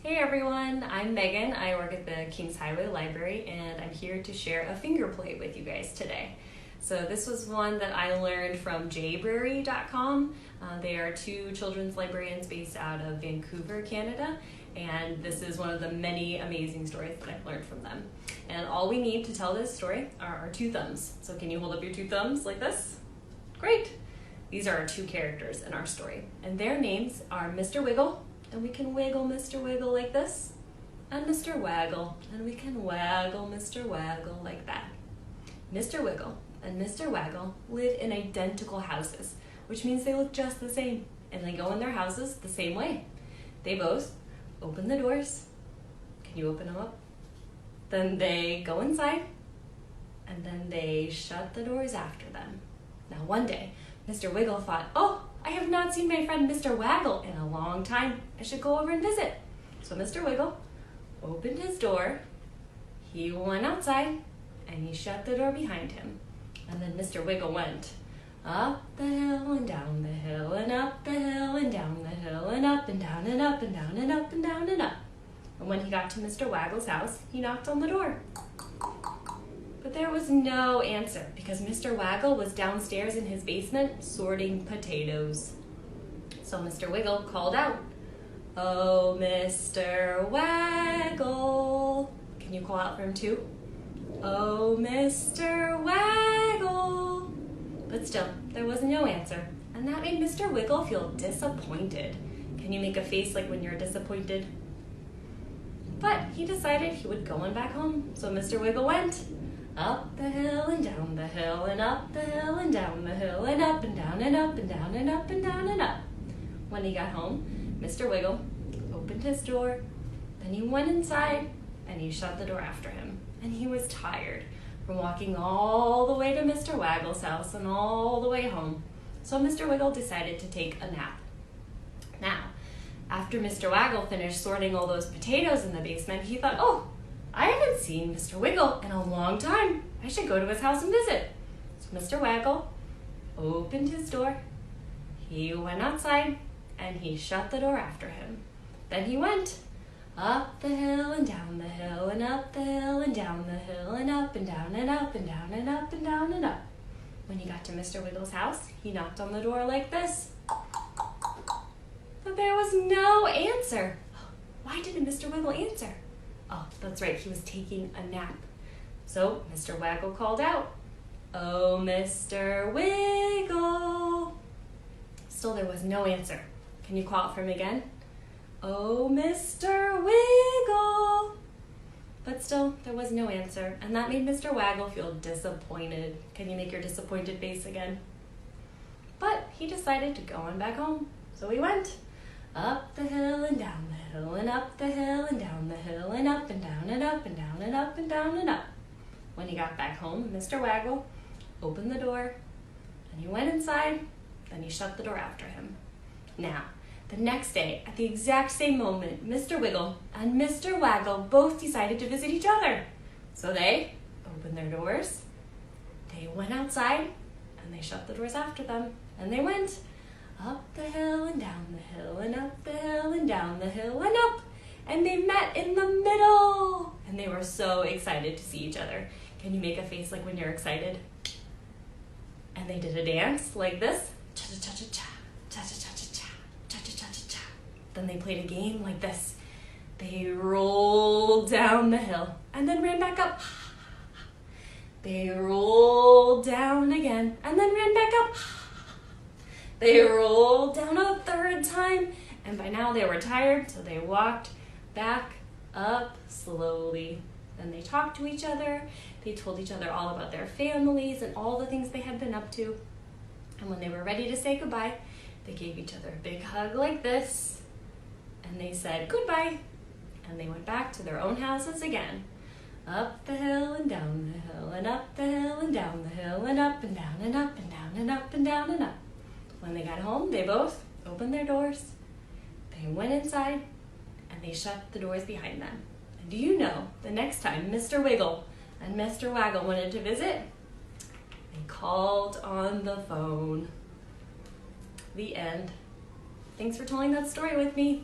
Hey everyone, I'm Megan. I work at the Kings Highway Library and I'm here to share a finger play with you guys today. So this was one that I learned from jbrary.com. They are two children's librarians based out of Vancouver, Canada, and this is one of the many amazing stories that I've learned from them. And all we need to tell this story are our two thumbs. So can you hold up your two thumbs like this? Great! These are our two characters in our story, and their names are Mr. Wiggle, and we can wiggle Mr. Wiggle like this, and Mr. Waggle, and we can waggle Mr. Waggle like that. Mr. Wiggle and Mr. Waggle live in identical houses, which means they look just the same, and they go in their houses the same way. They both open the doors. Can you open them up? Then they go inside, and then they shut the doors after them. Now one day, Mr. Wiggle thought, oh, I have not seen my friend Mr. Waggle in a long time. I should go over and visit. So Mr. Wiggle opened his door, he went outside, and he shut the door behind him. And then Mr. Wiggle went up the hill and down the hill and up the hill and down the hill and up and down and up and down and up and down and up. And when he got to Mr. Waggle's house, he knocked on the door. But there was no answer because Mr. Waggle was downstairs in his basement sorting potatoes. So Mr. Wiggle called out, oh, Mr. Waggle. Can you call out for him too? Oh, Mr. Waggle. But still, there was no answer, and that made Mr. Wiggle feel disappointed. Can you make a face like when you're disappointed? But he decided he would go on back home, so Mr. Wiggle went up the hill and down the hill and up the hill and down the hill and up and down and up and down and up and down and up. When he got home, Mr. Wiggle opened his door, then he went inside and he shut the door after him. And he was tired from walking all the way to Mr. Waggle's house and all the way home. So Mr. Wiggle decided to take a nap. Now, after Mr. Waggle finished sorting all those potatoes in the basement, he thought, oh, I haven't seen Mr. Wiggle in a long time. I should go to his house and visit. So Mr. Waggle opened his door, he went outside, and he shut the door after him. Then he went up the hill and down the hill and up the hill and down the hill and up and down and up and down and up and down and up. When he got to Mr. Wiggle's house, he knocked on the door like this. But there was no answer. Why didn't Mr. Wiggle answer? Oh, that's right, he was taking a nap. So Mr. Waggle called out, oh, Mr. Wiggle. Still there was no answer. Can you call out for him again? Oh, Mr. Wiggle. But still, there was no answer, and that made Mr. Waggle feel disappointed. Can you make your disappointed face again? But he decided to go on back home, so he went up the hill and down the hill and up the hill and down the hill and up and down and up and down and up and down and up. When he got back home, Mr. Waggle opened the door, and he went inside, then he shut the door after him. Now, the next day, at the exact same moment, Mr. Wiggle and Mr. Waggle both decided to visit each other. So they opened their doors, they went outside, and they shut the doors after them. And they went up the hill and down the hill and up the hill and down the hill and up. And they met in the middle. And they were so excited to see each other. Can you make a face like when you're excited? And they did a dance like this. Cha-cha-cha-cha-cha, cha-cha-cha-cha-cha. Then they played a game like this. They rolled down the hill and then ran back up. They rolled down again and then ran back up. They rolled down a third time, and by now they were tired, so they walked back up slowly. Then they talked to each other. They told each other all about their families and all the things they had been up to. And when they were ready to say goodbye, they gave each other a big hug like this. And they said goodbye, and they went back to their own houses again. Up the hill and down the hill and up the hill and down the hill and up and down and up and down and up and down and up. When they got home, they both opened their doors. They went inside, and they shut the doors behind them. And do you know, the next time Mr. Wiggle and Mr. Waggle wanted to visit, they called on the phone. The end. Thanks for telling that story with me.